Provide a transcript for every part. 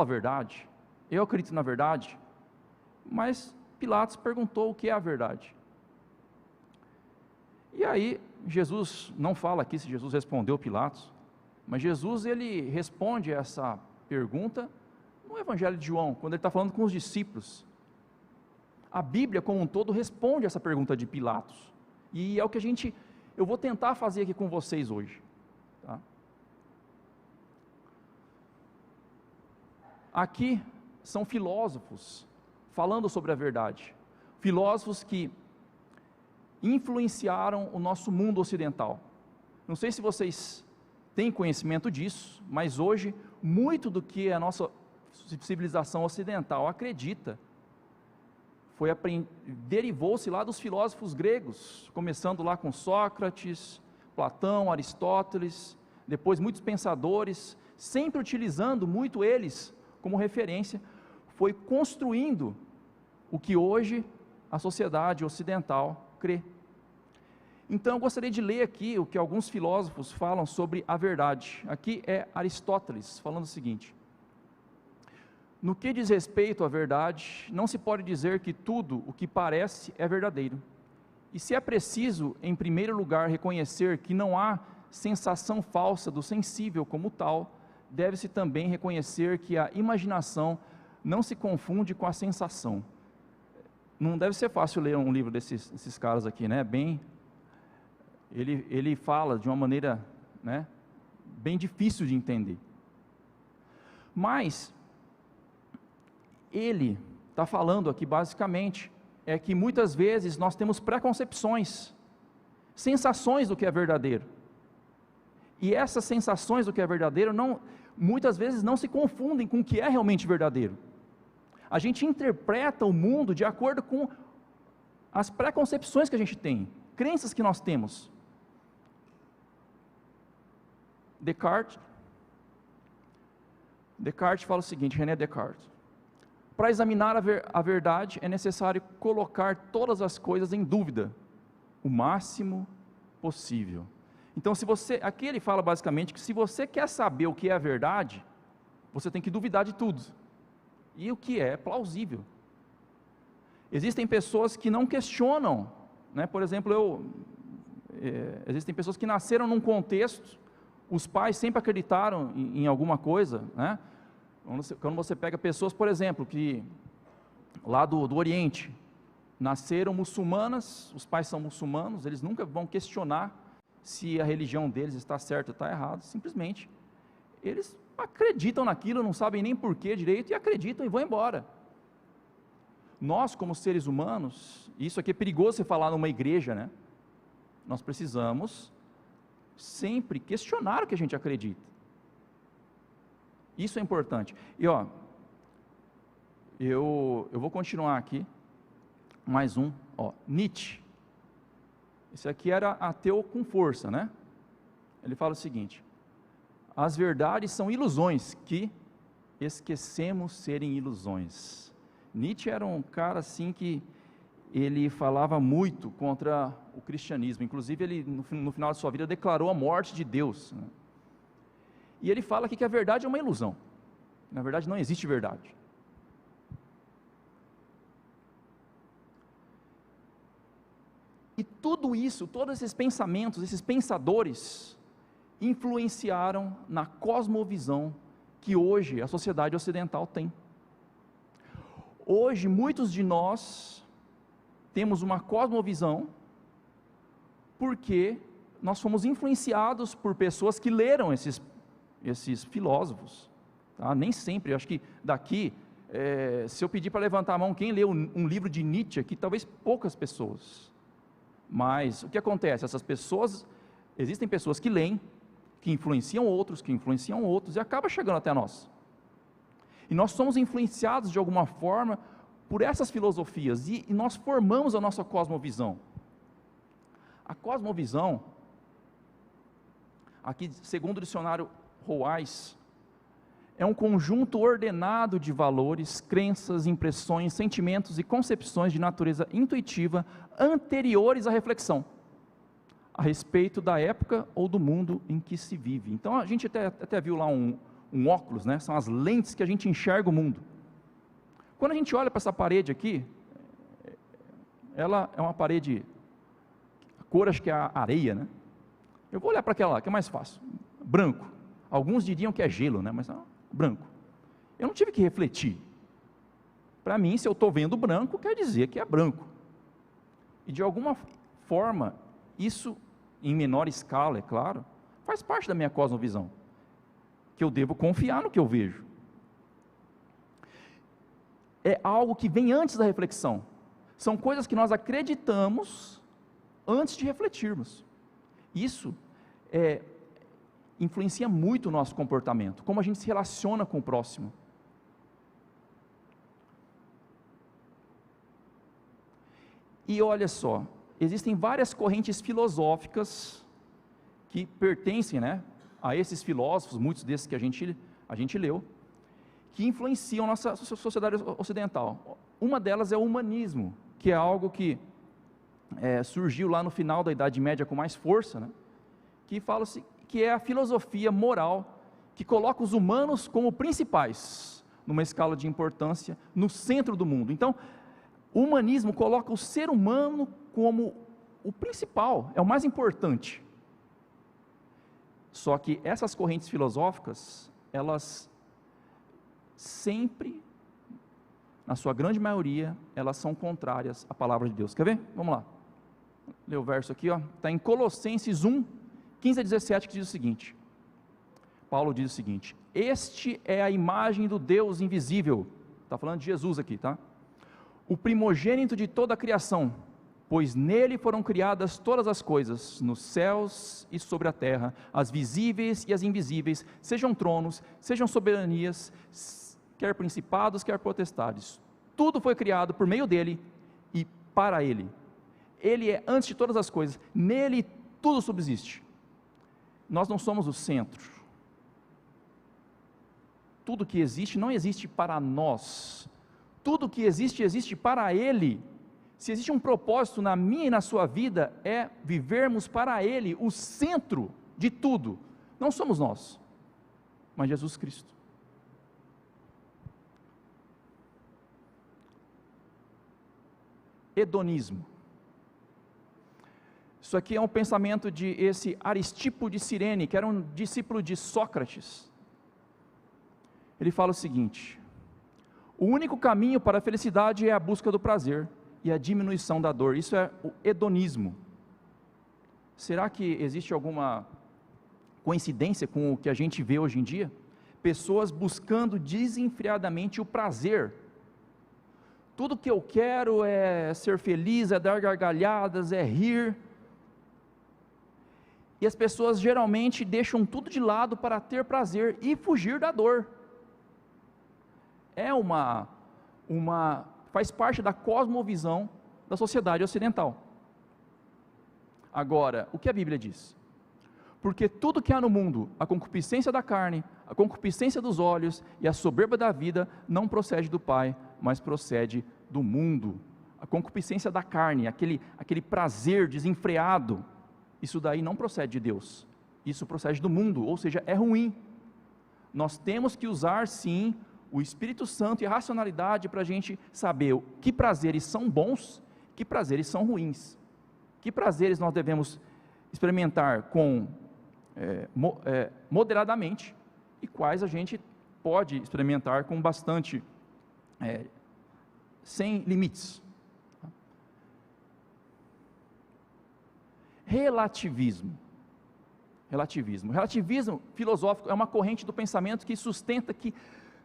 a verdade, eu acredito na verdade, mas Pilatos perguntou o que é a verdade. E aí, Jesus não fala aqui se Jesus respondeu Pilatos, mas Jesus ele responde essa pergunta no Evangelho de João, quando ele está falando com os discípulos. A Bíblia como um todo responde essa pergunta de Pilatos, e é o que eu vou tentar fazer aqui com vocês hoje. Tá? Aqui são filósofos falando sobre a verdade, filósofos que influenciaram o nosso mundo ocidental. Não sei se vocês têm conhecimento disso, mas hoje muito do que a nossa civilização ocidental acredita derivou-se lá dos filósofos gregos, começando lá com Sócrates, Platão, Aristóteles, depois muitos pensadores, sempre utilizando muito eles como referência, foi construindo o que hoje a sociedade ocidental crê. Então eu gostaria de ler aqui o que alguns filósofos falam sobre a verdade. Aqui é Aristóteles falando o seguinte: no que diz respeito à verdade, não se pode dizer que tudo o que parece é verdadeiro. E se é preciso, em primeiro lugar, reconhecer que não há sensação falsa do sensível como tal, deve-se também reconhecer que a imaginação não se confunde com a sensação. Não deve ser fácil ler um livro desses caras aqui, né? Ele fala de uma maneira, né, bem difícil de entender. Mas ele está falando aqui basicamente é que muitas vezes nós temos preconcepções, sensações do que é verdadeiro, e essas sensações do que é verdadeiro muitas vezes não se confundem com o que é realmente verdadeiro. A gente interpreta o mundo de acordo com as preconcepções que a gente tem, crenças que nós temos. Descartes fala o seguinte, René Descartes: para examinar a verdade é necessário colocar todas as coisas em dúvida, o máximo possível. Então aqui ele fala basicamente que se você quer saber o que é a verdade, você tem que duvidar de tudo, e o que é plausível. Existem pessoas que não questionam, né? Por exemplo, existem pessoas que nasceram num contexto, os pais sempre acreditaram em alguma coisa, né? Quando você pega pessoas, por exemplo, que lá do Oriente, nasceram muçulmanas, os pais são muçulmanos, eles nunca vão questionar se a religião deles está certa ou está errada, simplesmente, eles acreditam naquilo, não sabem nem porquê direito, e acreditam e vão embora. Nós como seres humanos, isso aqui é perigoso você falar numa igreja, né? Nós precisamos sempre questionar o que a gente acredita. Isso é importante. E eu vou continuar aqui, mais um, Nietzsche. Esse aqui era ateu com força, né? Ele fala o seguinte: as verdades são ilusões que esquecemos serem ilusões. Nietzsche era um cara assim que ele falava muito contra o cristianismo, inclusive ele no final de sua vida declarou a morte de Deus, né? E ele fala aqui que a verdade é uma ilusão, na verdade não existe verdade. E tudo isso, todos esses pensamentos, esses pensadores, influenciaram na cosmovisão que hoje a sociedade ocidental tem. Hoje muitos de nós temos uma cosmovisão porque nós fomos influenciados por pessoas que leram esses filósofos, tá? Nem sempre, eu acho que daqui, se eu pedir para levantar a mão, quem leu um livro de Nietzsche aqui, talvez poucas pessoas, mas o que acontece? Existem pessoas que leem, que influenciam outros, e acaba chegando até nós, e nós somos influenciados de alguma forma por essas filosofias, e nós formamos a nossa cosmovisão. A cosmovisão, aqui segundo o dicionário Roais, é um conjunto ordenado de valores, crenças, impressões, sentimentos e concepções de natureza intuitiva anteriores à reflexão, a respeito da época ou do mundo em que se vive. Então a gente até viu lá um um óculos, né? São as lentes que a gente enxerga o mundo. Quando a gente olha para essa parede aqui, ela é uma parede, a cor acho que é a areia, né? Eu vou olhar para aquela lá, que é mais fácil, branco. Alguns diriam que é gelo, né? Mas não, branco. Eu não tive que refletir. Para mim, se eu estou vendo branco, quer dizer que é branco. E de alguma forma, isso, em menor escala, é claro, faz parte da minha cosmovisão, que eu devo confiar no que eu vejo. É algo que vem antes da reflexão. São coisas que nós acreditamos antes de refletirmos. Isso influencia muito o nosso comportamento, como a gente se relaciona com o próximo. E olha só, existem várias correntes filosóficas que pertencem, né, a esses filósofos, muitos desses que a gente leu, que influenciam a nossa sociedade ocidental. Uma delas é o humanismo, que é algo que surgiu lá no final da Idade Média com mais força, né, que fala-se que é a filosofia moral que coloca os humanos como principais, numa escala de importância, no centro do mundo. Então, o humanismo coloca o ser humano como o principal, é o mais importante. Só que essas correntes filosóficas, elas sempre, na sua grande maioria, elas são contrárias à palavra de Deus. Quer ver? Vamos lá. Lê o verso aqui, está em Colossenses 1, 15 a 17, que diz o seguinte. Paulo diz o seguinte: este é a imagem do Deus invisível. Está falando de Jesus aqui, tá? O primogênito de toda a criação, pois nele foram criadas todas as coisas, nos céus e sobre a terra, as visíveis e as invisíveis, sejam tronos, sejam soberanias, quer principados, quer potestades. Tudo foi criado por meio dele e para ele. Ele é antes de todas as coisas, nele tudo subsiste. Nós não somos o centro. Tudo que existe não existe para nós. Tudo que existe, existe para Ele. Se existe um propósito na minha e na sua vida, é vivermos para Ele, o centro de tudo. Não somos nós, mas Jesus Cristo. Hedonismo. Isso aqui é um pensamento de esse Aristipo de Cirene, que era um discípulo de Sócrates. Ele fala o seguinte: o único caminho para a felicidade é a busca do prazer e a diminuição da dor. Isso é o hedonismo. Será que existe alguma coincidência com o que a gente vê hoje em dia? Pessoas buscando desenfreadamente o prazer. Tudo que eu quero é ser feliz, é dar gargalhadas, é rir. E as pessoas geralmente deixam tudo de lado para ter prazer e fugir da dor. Faz parte da cosmovisão da sociedade ocidental. Agora, o que a Bíblia diz? Porque tudo que há no mundo, a concupiscência da carne, a concupiscência dos olhos e a soberba da vida, não procede do Pai, mas procede do mundo. A concupiscência da carne, aquele prazer desenfreado, isso daí não procede de Deus, isso procede do mundo, ou seja, é ruim. Nós temos que usar sim o Espírito Santo e a racionalidade para a gente saber que prazeres são bons, que prazeres são ruins, que prazeres nós devemos experimentar moderadamente e quais a gente pode experimentar com bastante, sem limites. Relativismo filosófico é uma corrente do pensamento que sustenta que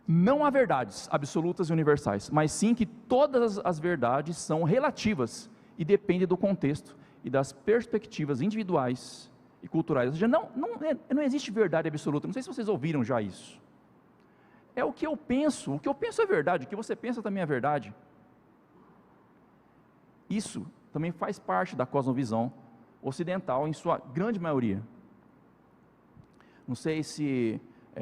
não há verdades absolutas e universais, mas sim que todas as verdades são relativas e dependem do contexto e das perspectivas individuais e culturais. Ou seja, não existe verdade absoluta. Não sei se vocês ouviram já isso. É o que eu penso é verdade, o que você pensa também é verdade. Isso também faz parte da cosmovisão ocidental em sua grande maioria. Não sei se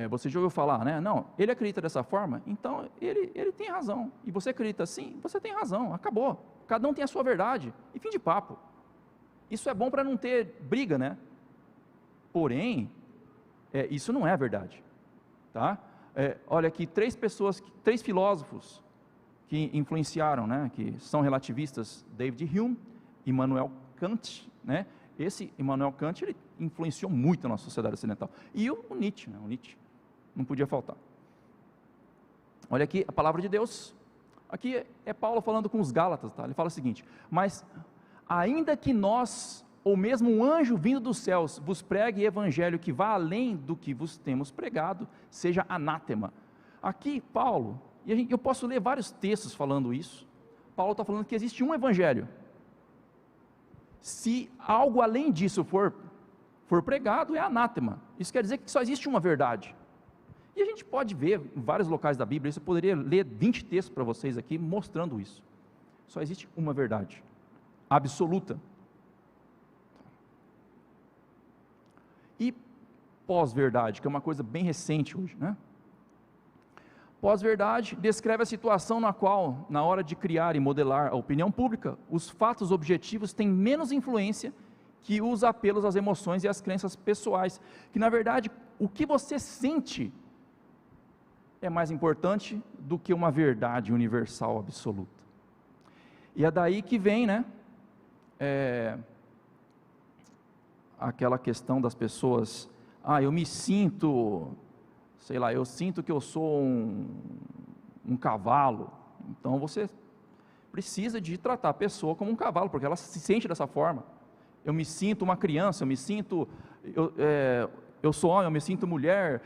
você já ouviu falar, né? Não, ele acredita dessa forma, então ele tem razão. E você acredita assim, você tem razão, acabou. Cada um tem a sua verdade, e fim de papo. Isso é bom para não ter briga, né? Porém, isso não é a verdade. tá? Olha aqui, três filósofos que influenciaram, né, que são relativistas: David Hume, Immanuel Kant, né? Esse Immanuel Kant, ele influenciou muito a nossa sociedade ocidental. E o Nietzsche, né? O Nietzsche não podia faltar. Olha aqui a palavra de Deus. Aqui é Paulo falando com os Gálatas, tá? Ele fala o seguinte: mas ainda que nós, ou mesmo um anjo vindo dos céus, vos pregue evangelho que vá além do que vos temos pregado, seja anátema. Aqui Paulo, e eu posso ler vários textos falando isso, Paulo está falando que existe um evangelho. Se algo além disso for pregado, é anátema. Isso quer dizer que só existe uma verdade. E a gente pode ver em vários locais da Bíblia, eu poderia ler 20 textos para vocês aqui, mostrando isso. Só existe uma verdade, absoluta. E pós-verdade, que é uma coisa bem recente hoje, né? Pós-verdade descreve a situação na qual, na hora de criar e modelar a opinião pública, os fatos objetivos têm menos influência que os apelos às emoções e às crenças pessoais, que na verdade, o que você sente é mais importante do que uma verdade universal absoluta. E é daí que vem, né, aquela questão das pessoas: eu me sinto, sei lá, eu sinto que eu sou um cavalo. Então você precisa de tratar a pessoa como um cavalo, porque ela se sente dessa forma. Eu me sinto uma criança, eu sou homem, eu me sinto mulher.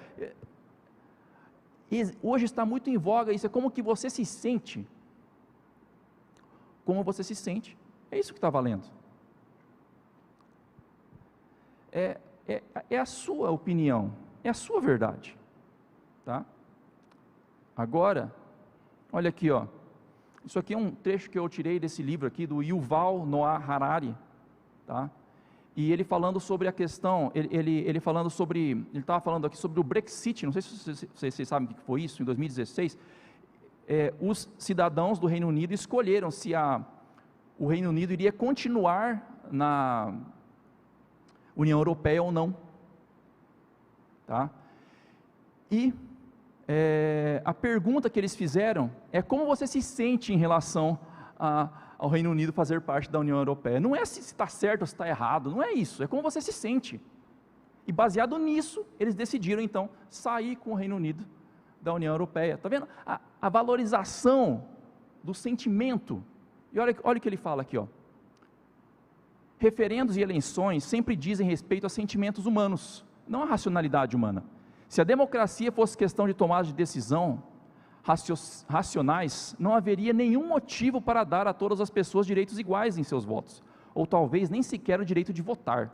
E hoje está muito em voga isso, é como que você se sente. Como você se sente, é isso que está valendo. É a sua opinião, é a sua verdade, tá? Agora, olha aqui, ó. Isso aqui é um trecho que eu tirei desse livro aqui, do Yuval Noah Harari, tá? E ele falando sobre a questão, ele estava falando aqui sobre o Brexit. Não sei se vocês sabem o que foi isso, em 2016, os cidadãos do Reino Unido escolheram se o Reino Unido iria continuar na União Europeia ou não, tá? E a pergunta que eles fizeram é: como você se sente em relação ao Reino Unido fazer parte da União Europeia? Não é se está certo ou se está errado, não é isso, é como você se sente. E baseado nisso, eles decidiram então sair com o Reino Unido da União Europeia. Está vendo? A valorização do sentimento. E olha o que ele fala aqui, ó. Referendos e eleições sempre dizem respeito a sentimentos humanos, não a racionalidade humana. Se a democracia fosse questão de tomada de decisão racionais, não haveria nenhum motivo para dar a todas as pessoas direitos iguais em seus votos, ou talvez nem sequer o direito de votar.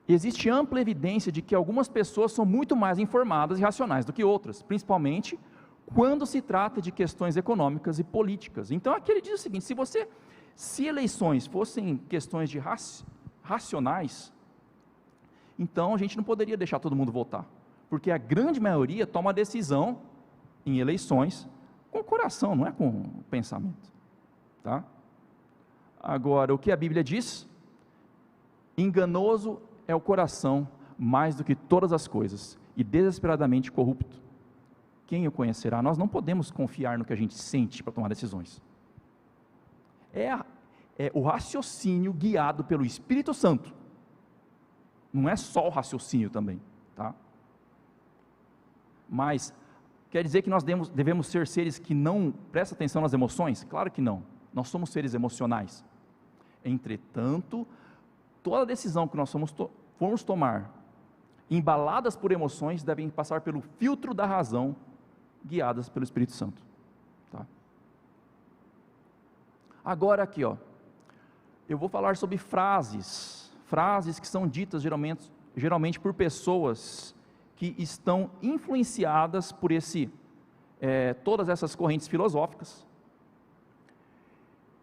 Existe ampla evidência de que algumas pessoas são muito mais informadas e racionais do que outras, principalmente quando se trata de questões econômicas e políticas. Então aqui ele diz o seguinte: se eleições fossem questões de racionais, então a gente não poderia deixar todo mundo votar, porque a grande maioria toma a decisão em eleições com o coração, não é com o pensamento, tá? Agora, o que a Bíblia diz? Enganoso é o coração mais do que todas as coisas, e desesperadamente corrupto. Quem o conhecerá? Nós não podemos confiar no que a gente sente para tomar decisões. É o raciocínio guiado pelo Espírito Santo. Não é só o raciocínio também, tá? Mas, quer dizer que nós devemos ser seres que não prestam atenção nas emoções? Claro que não, nós somos seres emocionais. Entretanto, toda decisão que nós formos tomar, embaladas por emoções, devem passar pelo filtro da razão, guiadas pelo Espírito Santo, tá? Agora aqui, ó, eu vou falar sobre frases que são ditas geralmente por pessoas que estão influenciadas por todas essas correntes filosóficas,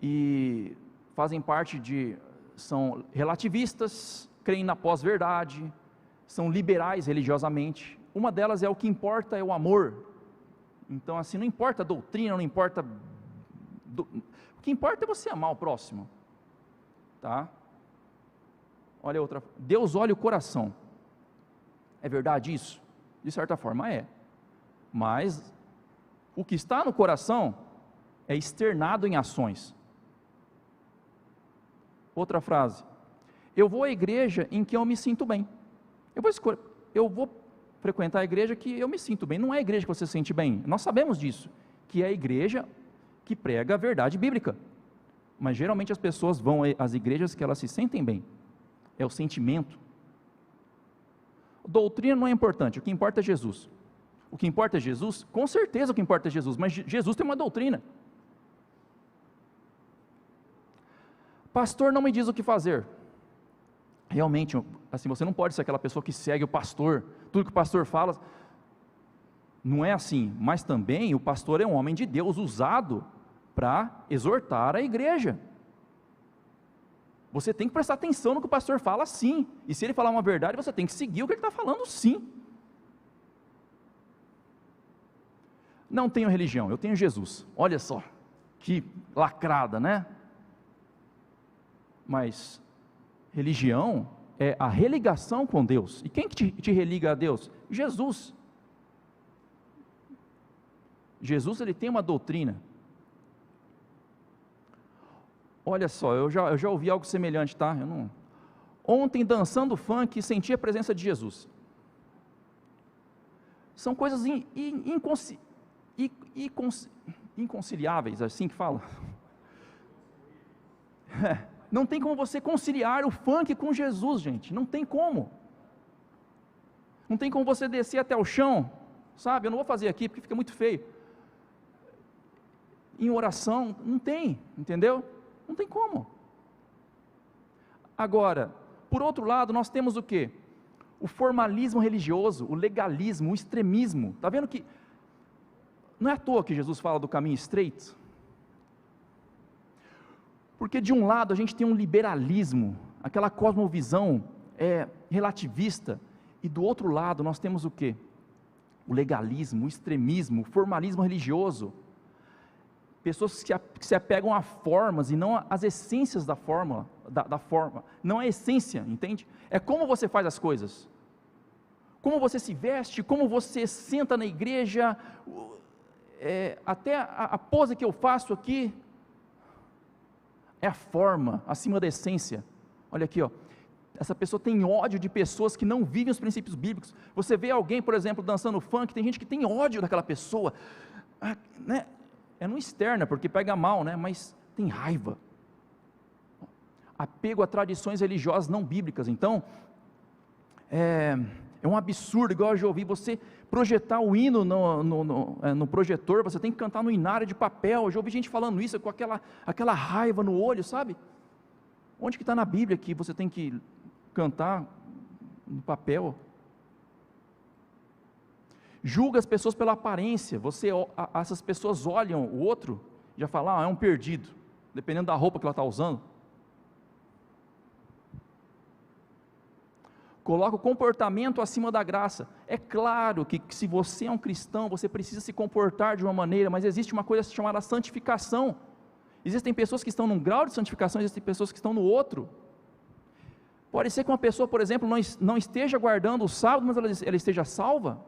e fazem parte são relativistas, creem na pós-verdade, são liberais religiosamente. Uma delas é: o que importa é o amor. Então assim, não importa a doutrina, não importa, o que importa é você amar o próximo, tá? Olha outra: Deus olha o coração. É verdade isso? De certa forma é. Mas o que está no coração é externado em ações. Outra frase: eu vou à igreja em que eu me sinto bem. Eu vou frequentar a igreja que eu me sinto bem. Não é a igreja que você se sente bem. Nós sabemos disso, que é a igreja que prega a verdade bíblica. Mas geralmente as pessoas vão às igrejas que elas se sentem bem. É o sentimento. Doutrina não é importante, o que importa é Jesus. O que importa é Jesus? Com certeza o que importa é Jesus, mas Jesus tem uma doutrina. Pastor não me diz o que fazer. Realmente, assim, você não pode ser aquela pessoa que segue o pastor, tudo que o pastor fala. Não é assim, mas também o pastor é um homem de Deus usado para exortar a igreja. Você tem que prestar atenção no que o pastor fala, sim. E se ele falar uma verdade, você tem que seguir o que ele está falando, sim. Não tenho religião, eu tenho Jesus. Olha só, que lacrada, né? Mas religião é a religação com Deus. E quem que te religa a Deus? Jesus. Jesus, ele tem uma doutrina. Olha só, eu já ouvi algo semelhante, tá? Ontem, dançando funk, senti a presença de Jesus. São coisas inconciliáveis, assim que fala. Não tem como você conciliar o funk com Jesus, gente. Não tem como. Não tem como você descer até o chão, sabe? Eu não vou fazer aqui porque fica muito feio. Em oração, não tem, entendeu? Não tem como. Agora, por outro lado, nós temos o quê? O formalismo religioso, o legalismo, o extremismo. Está vendo que não é à toa que Jesus fala do caminho estreito? Porque de um lado a gente tem um liberalismo, aquela cosmovisão relativista, e do outro lado nós temos o quê? O legalismo, o extremismo, o formalismo religioso. Pessoas que se apegam a formas e não às essências da forma, não a essência, entende? É como você faz as coisas, como você se veste, como você senta na igreja, até a pose que eu faço aqui, é a forma acima da essência. Olha aqui, ó. Essa pessoa tem ódio de pessoas que não vivem os princípios bíblicos. Você vê alguém, por exemplo, dançando funk, tem gente que tem ódio daquela pessoa, né? Não externa, porque pega mal, né? Mas tem raiva. Apego a tradições religiosas não bíblicas. Então, é um absurdo, igual eu já ouvi, você projetar o hino no projetor, você tem que cantar no inário de papel. Eu já ouvi gente falando isso com aquela raiva no olho, sabe? Onde que está na Bíblia que você tem que cantar no papel? Julga as pessoas pela aparência. Essas pessoas olham o outro, já falam, é um perdido, dependendo da roupa que ela está usando. Coloca o comportamento acima da graça. É claro que se você é um cristão, você precisa se comportar de uma maneira, mas existe uma coisa chamada santificação. Existem pessoas que estão num grau de santificação, existem pessoas que estão no outro. Pode ser que uma pessoa, por exemplo, não esteja guardando o sábado, mas ela esteja salva,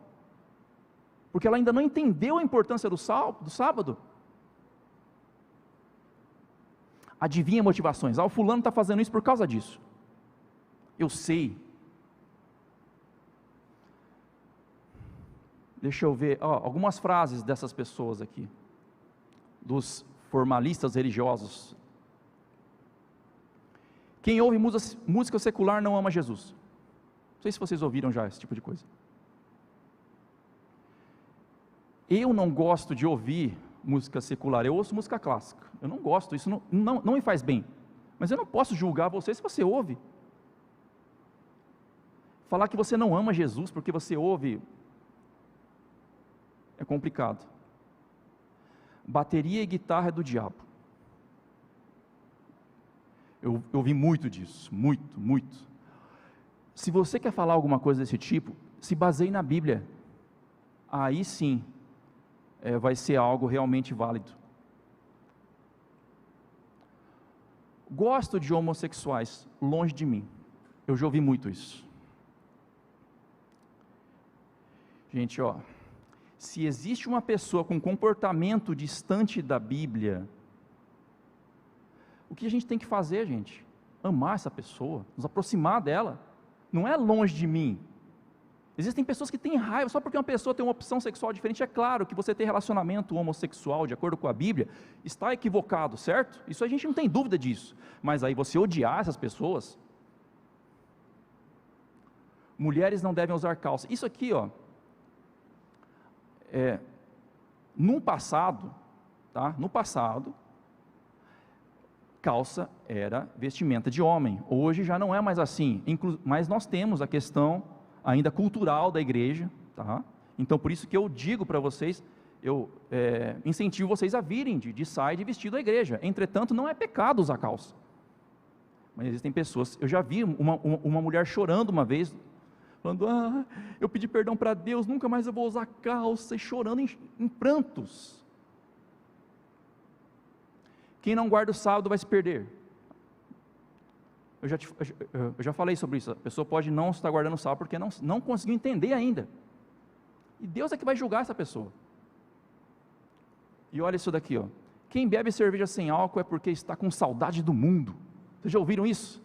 porque ela ainda não entendeu a importância do sábado. Adivinha motivações. O fulano está fazendo isso por causa disso. Eu sei. Deixa eu ver, algumas frases dessas pessoas aqui, dos formalistas religiosos. Quem ouve música secular não ama Jesus. Não sei se vocês ouviram já esse tipo de coisa. Eu não gosto de ouvir música secular, eu ouço música clássica. Eu não gosto, isso não me faz bem. Mas eu não posso julgar você se você ouve. Falar que você não ama Jesus porque você ouve é complicado. Bateria e guitarra é do diabo. Eu ouvi muito disso, muito. Se você quer falar alguma coisa desse tipo, se baseie na Bíblia. Aí sim, vai ser algo realmente válido. Gosto de homossexuais, longe de mim. Eu já ouvi muito isso. Gente, ó, se existe uma pessoa com comportamento distante da Bíblia, o que a gente tem que fazer, gente? Amar essa pessoa, nos aproximar dela, não é longe de mim. Existem pessoas que têm raiva, só porque uma pessoa tem uma opção sexual diferente. É claro que você ter relacionamento homossexual, de acordo com a Bíblia, está equivocado, certo? Isso a gente não tem dúvida disso, mas aí você odiar essas pessoas. Mulheres não devem usar calça. Isso aqui, ó, no passado, tá? No passado, calça era vestimenta de homem. Hoje já não é mais assim. Mas nós temos a questão ainda cultural da igreja, tá? Então por isso que eu digo para vocês, eu incentivo vocês a virem de saia e de vestido à igreja. Entretanto, não é pecado usar calça. Mas existem pessoas, eu já vi uma mulher chorando uma vez, falando, eu pedi perdão para Deus, nunca mais eu vou usar calça, e chorando em prantos. Quem não guarda o sábado vai se perder. Eu já falei sobre isso. A pessoa pode não estar guardando o sábado porque não conseguiu entender ainda. E Deus é que vai julgar essa pessoa. E olha isso daqui, ó. Quem bebe cerveja sem álcool é porque está com saudade do mundo. Vocês já ouviram isso?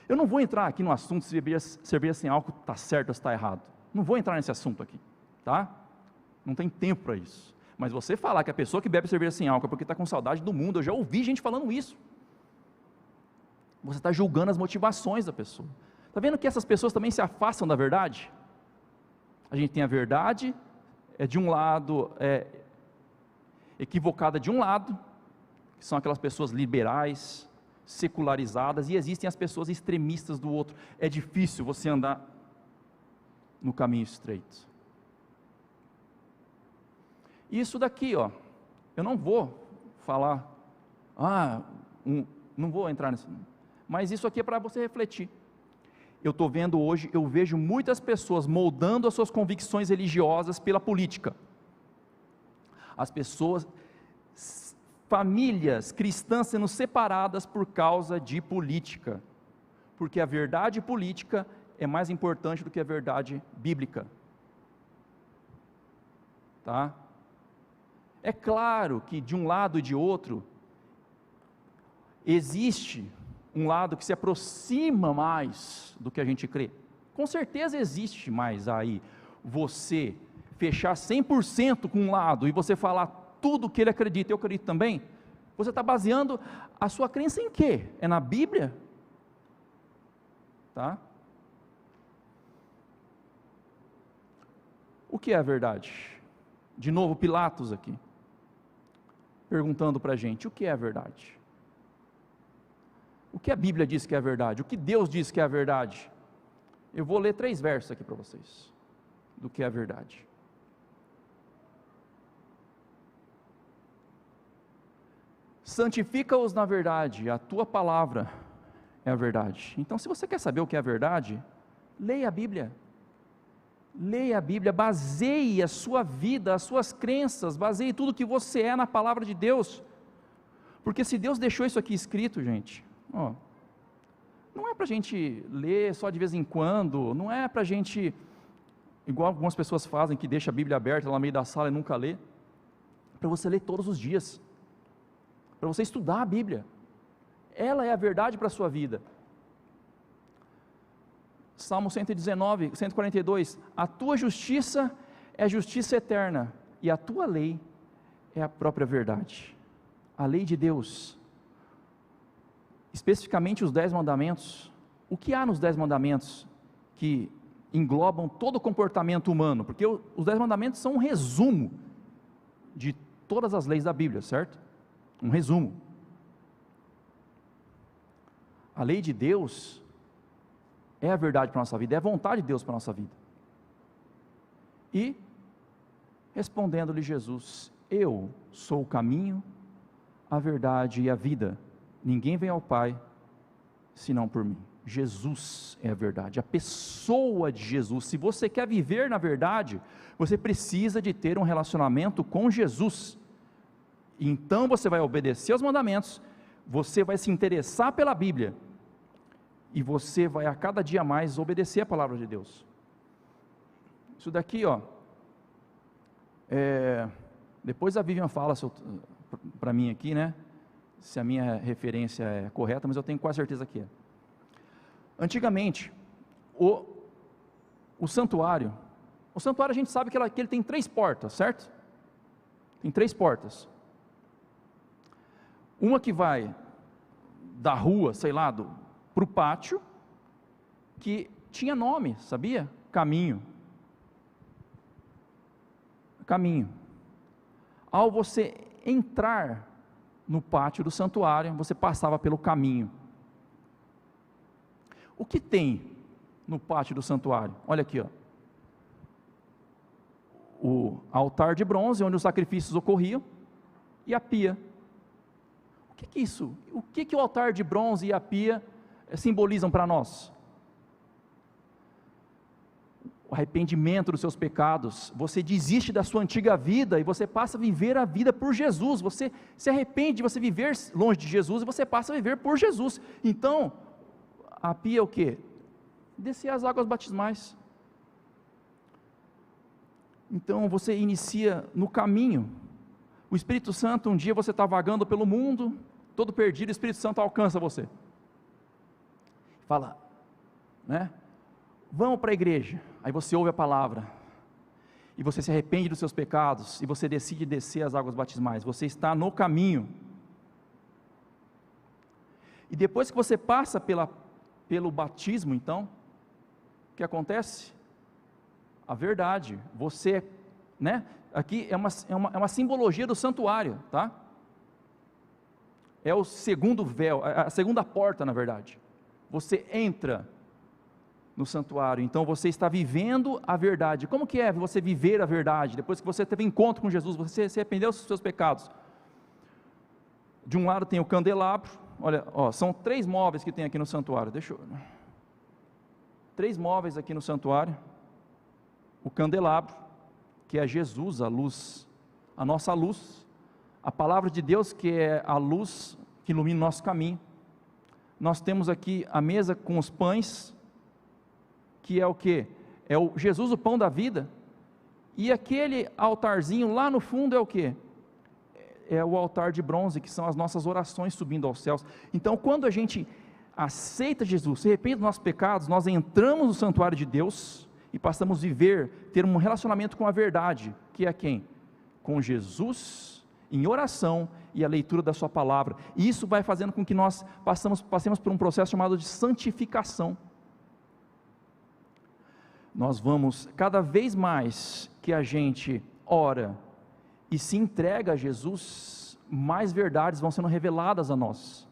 Eu não vou entrar aqui no assunto se beber cerveja sem álcool está certo ou está errado. Não vou entrar nesse assunto aqui, tá? Não tem tempo para isso. Mas você falar que a pessoa que bebe cerveja sem álcool é porque está com saudade do mundo, eu já ouvi gente falando isso. Você está julgando as motivações da pessoa. Está vendo que essas pessoas também se afastam da verdade? A gente tem a verdade, de um lado, equivocada de um lado, que são aquelas pessoas liberais, secularizadas, e existem as pessoas extremistas do outro. É difícil você andar no caminho estreito. Isso daqui, ó, eu não vou falar, não vou entrar nisso, mas isso aqui é para você refletir. Eu estou vendo hoje, eu vejo muitas pessoas moldando as suas convicções religiosas pela política. As pessoas, famílias cristãs sendo separadas por causa de política, porque a verdade política é mais importante do que a verdade bíblica, tá? É claro que de um lado e de outro, existe um lado que se aproxima mais do que a gente crê. Com certeza existe mais aí, você fechar 100% com um lado, e você falar tudo que ele acredita, eu acredito também, você está baseando a sua crença em quê? É na Bíblia? Tá? O que é a verdade? De novo Pilatos aqui, perguntando para a gente, o que é a verdade? O que a Bíblia diz que é a verdade? O que Deus diz que é a verdade? Eu vou ler 3 versos aqui para vocês, do que é a verdade. Santifica-os na verdade, a tua palavra é a verdade. Então, se você quer saber o que é a verdade, leia a Bíblia. Leia a Bíblia, baseie a sua vida, as suas crenças, baseie tudo que você é na palavra de Deus, porque se Deus deixou isso aqui escrito, gente, não é para a gente ler só de vez em quando, não é para a gente, igual algumas pessoas fazem, que deixa a Bíblia aberta lá no meio da sala e nunca lê, para você ler todos os dias, para você estudar a Bíblia, ela é a verdade para a sua vida. Salmo 119, 142, a tua justiça é justiça eterna, e a tua lei é a própria verdade. A lei de Deus, especificamente os 10 mandamentos, o que há nos 10 mandamentos que englobam todo o comportamento humano? Porque os 10 mandamentos são um resumo de todas as leis da Bíblia, certo? Um resumo. A lei de Deus é a verdade para a nossa vida, é a vontade de Deus para a nossa vida. E, respondendo-lhe Jesus, eu sou o caminho, a verdade e a vida, ninguém vem ao Pai, senão por mim. Jesus é a verdade, a pessoa de Jesus. Se você quer viver na verdade, você precisa de ter um relacionamento com Jesus, então você vai obedecer aos mandamentos, você vai se interessar pela Bíblia, e você vai a cada dia mais obedecer a palavra de Deus. Isso daqui, ó, depois a Vivian fala para mim aqui, né, se a minha referência é correta, mas eu tenho quase certeza que é. Antigamente, o santuário a gente sabe que ele tem 3 portas, certo? Tem 3 portas. Uma que vai da rua, sei lá, para o pátio, que tinha nome, sabia? Caminho. Ao você entrar no pátio do santuário, você passava pelo caminho. O que tem no pátio do santuário? Olha aqui, ó. O altar de bronze, onde os sacrifícios ocorriam, e a pia. O que é isso? O que o altar de bronze e a pia simbolizam para nós? O arrependimento dos seus pecados. Você desiste da sua antiga vida e você passa a viver a vida por Jesus. Você se arrepende de você viver longe de Jesus e você passa a viver por Jesus. Então, a pia é o quê? Descer as águas batismais. Então você inicia no caminho. O Espírito Santo, um dia você está vagando pelo mundo, todo perdido, o Espírito Santo alcança você. Fala, né? Vamos para a igreja. Aí você ouve a palavra, e você se arrepende dos seus pecados, e você decide descer as águas batismais. Você está no caminho. E depois que você passa pelo batismo, então, o que acontece? A verdade, você, né? Aqui é uma simbologia do santuário, tá? É o segundo véu, a segunda porta, na verdade. Você entra no santuário, então você está vivendo a verdade. Como que é você viver a verdade? Depois que você teve encontro com Jesus, você se arrependeu dos seus pecados. De um lado tem o candelabro, olha, ó, são 3 móveis que tem aqui no santuário, 3 móveis aqui no santuário. O candelabro, que é Jesus, a luz, a nossa luz, a palavra de Deus, que é a luz que ilumina o nosso caminho. Nós temos aqui a mesa com os pães, que é o que? É o Jesus, o pão da vida, e aquele altarzinho lá no fundo é o que? É o altar de bronze, que são as nossas orações subindo aos céus. Então, quando a gente aceita Jesus, se arrepende dos nossos pecados, nós entramos no santuário de Deus, e passamos a ter um relacionamento com a verdade, que é quem? Com Jesus, em oração e a leitura da sua palavra. E isso vai fazendo com que nós passemos por um processo chamado de santificação. Nós vamos, cada vez mais que a gente ora e se entrega a Jesus, mais verdades vão sendo reveladas a nós.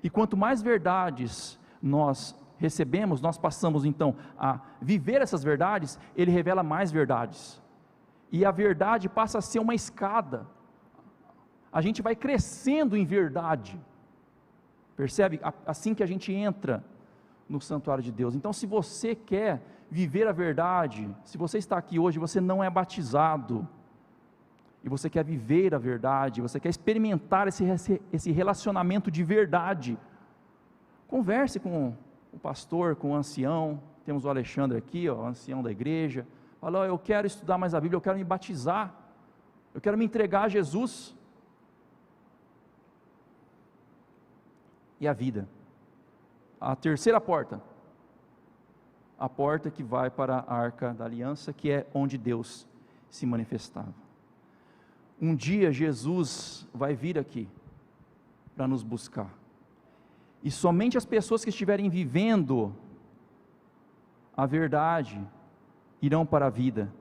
E quanto mais verdades nós recebemos, nós passamos então a viver essas verdades, Ele revela mais verdades, e a verdade passa a ser uma escada, a gente vai crescendo em verdade, percebe? Assim que a gente entra no santuário de Deus. Então, se você quer viver a verdade, se você está aqui hoje, você não é batizado, e você quer viver a verdade, você quer experimentar esse relacionamento de verdade, converse com o pastor, com o ancião. Temos o Alexandre aqui, ó, o ancião da igreja. Fala, ó, eu quero estudar mais a Bíblia, eu quero me batizar, eu quero me entregar a Jesus. E a vida, a terceira porta, a porta que vai para a Arca da Aliança, que é onde Deus se manifestava. Um dia Jesus vai vir aqui para nos buscar, e somente as pessoas que estiverem vivendo a verdade irão para a vida,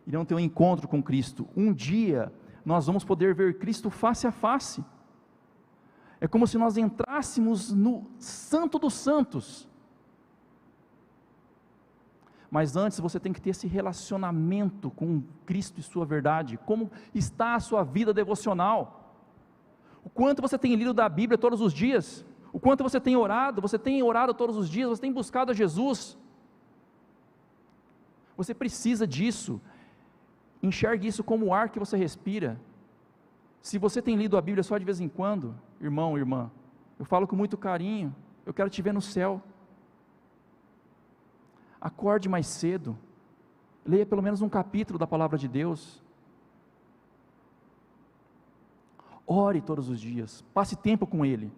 irão ter um encontro com Cristo. Um dia nós vamos poder ver Cristo face a face. É como se nós entrássemos no Santo dos Santos. Mas antes você tem que ter esse relacionamento com Cristo e sua verdade. Como está a sua vida devocional? O quanto você tem lido da Bíblia todos os dias? O quanto você tem orado todos os dias? Você tem buscado a Jesus? Você precisa disso. Enxergue isso como o ar que você respira. Se você tem lido a Bíblia só de vez em quando, irmão, irmã, eu falo com muito carinho, eu quero te ver no céu. Acorde mais cedo, leia pelo menos um capítulo da palavra de Deus. Ore todos os dias, passe tempo com Ele.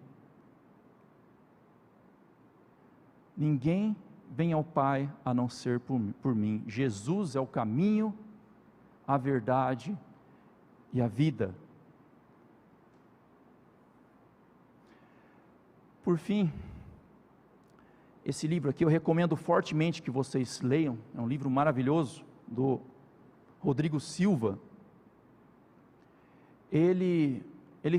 Ninguém vem ao Pai a não ser por mim. Jesus é o caminho, a verdade e a vida. Por fim, esse livro aqui eu recomendo fortemente que vocês leiam, é um livro maravilhoso, do Rodrigo Silva. Ele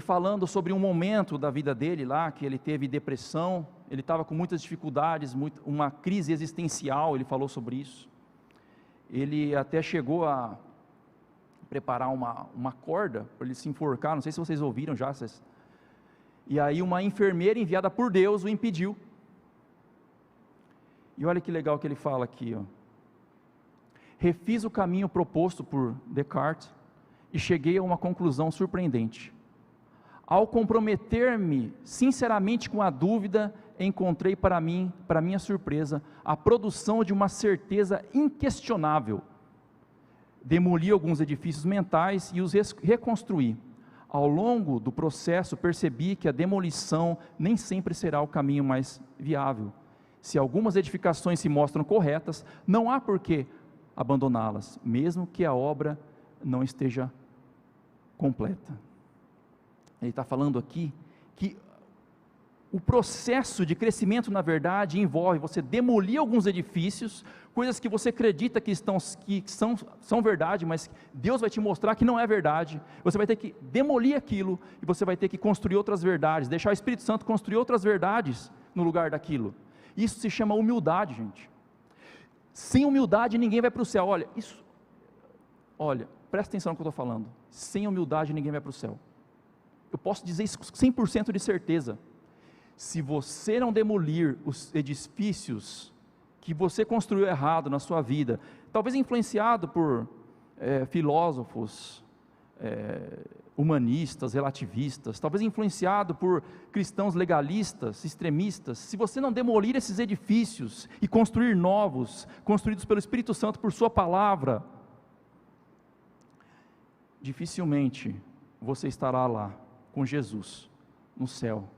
falando sobre um momento da vida dele lá, que ele teve depressão, ele estava com muitas dificuldades, uma crise existencial, ele falou sobre isso. Ele até chegou a preparar uma corda para ele se enforcar, não sei se vocês ouviram já. E aí uma enfermeira enviada por Deus o impediu. E olha que legal que ele fala aqui, ó. Refiz o caminho proposto por Descartes e cheguei a uma conclusão surpreendente. Ao comprometer-me sinceramente com a dúvida, encontrei para minha surpresa, a produção de uma certeza inquestionável. Demoli alguns edifícios mentais e os reconstruí. Ao longo do processo, percebi que a demolição nem sempre será o caminho mais viável. Se algumas edificações se mostram corretas, não há por que abandoná-las, mesmo que a obra não esteja completa. Ele está falando aqui que o processo de crescimento, na verdade, envolve você demolir alguns edifícios, coisas que você acredita que são verdade, mas Deus vai te mostrar que não é verdade. Você vai ter que demolir aquilo, e você vai ter que construir outras verdades, deixar o Espírito Santo construir outras verdades no lugar daquilo. Isso se chama humildade, gente. Sem humildade ninguém vai para o céu. Olha, presta atenção no que eu estou falando. Sem humildade ninguém vai para o céu. Eu posso dizer isso com 100% de certeza. Se você não demolir os edifícios que você construiu errado na sua vida, talvez influenciado por filósofos, humanistas, relativistas, talvez influenciado por cristãos legalistas, extremistas, se você não demolir esses edifícios e construir novos, construídos pelo Espírito Santo por sua palavra, dificilmente você estará lá com Jesus no céu.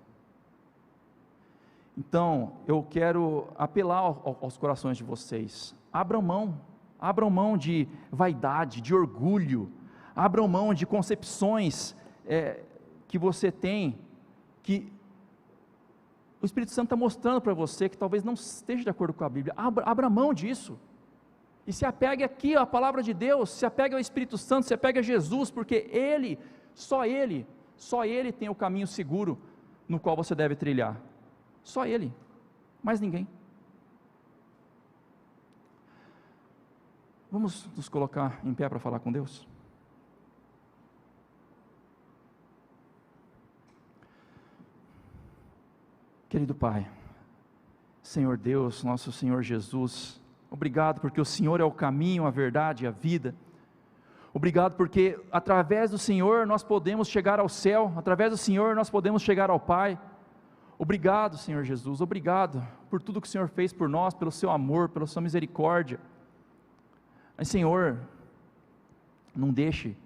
Então, eu quero apelar aos corações de vocês, abram mão de vaidade, de orgulho, abram mão de concepções que você tem, que o Espírito Santo está mostrando para você que talvez não esteja de acordo com a Bíblia. Abra mão disso, e se apegue aqui à palavra de Deus, se apegue ao Espírito Santo, se apegue a Jesus, porque só Ele tem o caminho seguro no qual você deve trilhar, só Ele, mais ninguém. Vamos nos colocar em pé para falar com Deus? Querido Pai, Senhor Deus, nosso Senhor Jesus, obrigado porque o Senhor é o caminho, a verdade e a vida. Obrigado porque através do Senhor nós podemos chegar ao céu, através do Senhor nós podemos chegar ao Pai. Obrigado, Senhor Jesus, obrigado por tudo que o Senhor fez por nós, pelo seu amor, pela sua misericórdia. Mas Senhor, não deixe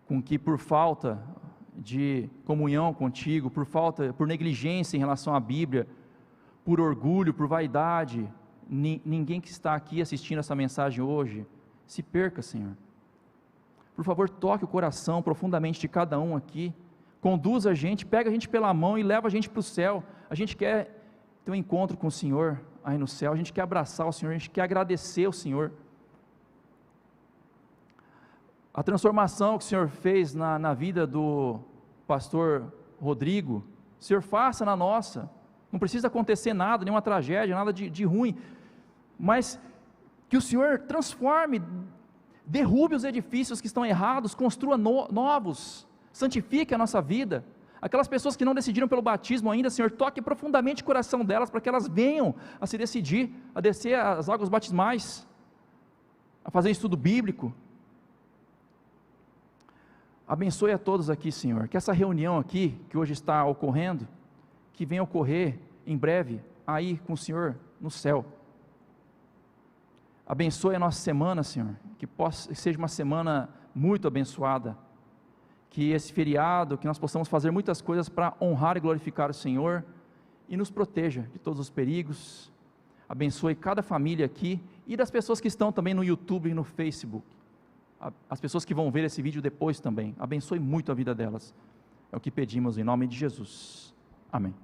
com que por falta de comunhão contigo, por negligência em relação à Bíblia, por orgulho, por vaidade, ninguém que está aqui assistindo essa mensagem hoje, se perca, Senhor. Por favor, toque o coração profundamente de cada um aqui, conduza a gente, pega a gente pela mão e leva a gente para o céu. A gente quer ter um encontro com o Senhor aí no céu, a gente quer abraçar o Senhor, a gente quer agradecer ao Senhor. A transformação que o Senhor fez na vida do pastor Rodrigo, o Senhor faça na nossa. Não precisa acontecer nada, nenhuma tragédia, nada de ruim, mas que o Senhor transforme, derrube os edifícios que estão errados, construa novos, santifique a nossa vida. Aquelas pessoas que não decidiram pelo batismo ainda, Senhor, toque profundamente o coração delas, para que elas venham a se decidir, a descer as águas batismais, a fazer estudo bíblico. Abençoe a todos aqui, Senhor, que essa reunião aqui, que hoje está ocorrendo, que venha ocorrer em breve, aí com o Senhor no céu. Abençoe a nossa semana, Senhor, que seja uma semana muito abençoada, que esse feriado, que nós possamos fazer muitas coisas para honrar e glorificar o Senhor, e nos proteja de todos os perigos. Abençoe cada família aqui, e das pessoas que estão também no YouTube e no Facebook, as pessoas que vão ver esse vídeo depois também, abençoe muito a vida delas, é o que pedimos em nome de Jesus, amém.